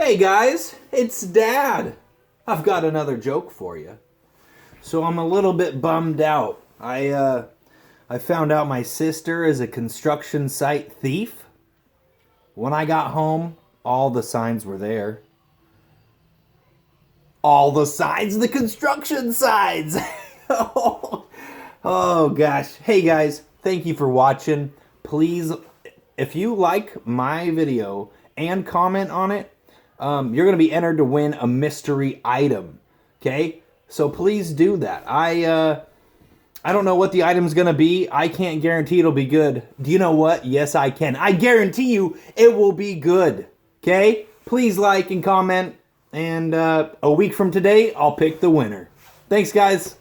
Hey guys, it's Dad. I've got another joke for you. So I'm a little bit bummed out. I found out my sister is a construction site thief. When I got home, all the signs were there. All the signs, the construction signs. Oh gosh. Hey guys, thank you for watching. Please, if you like my video and comment on it, you're going to be entered to win a mystery item. Okay? So please do that. I don't know what the item's going to be. I can't guarantee it'll be good. Do you know what? Yes, I can. I guarantee you it will be good. Okay? Please like and comment. And a week from today, I'll pick the winner. Thanks, guys.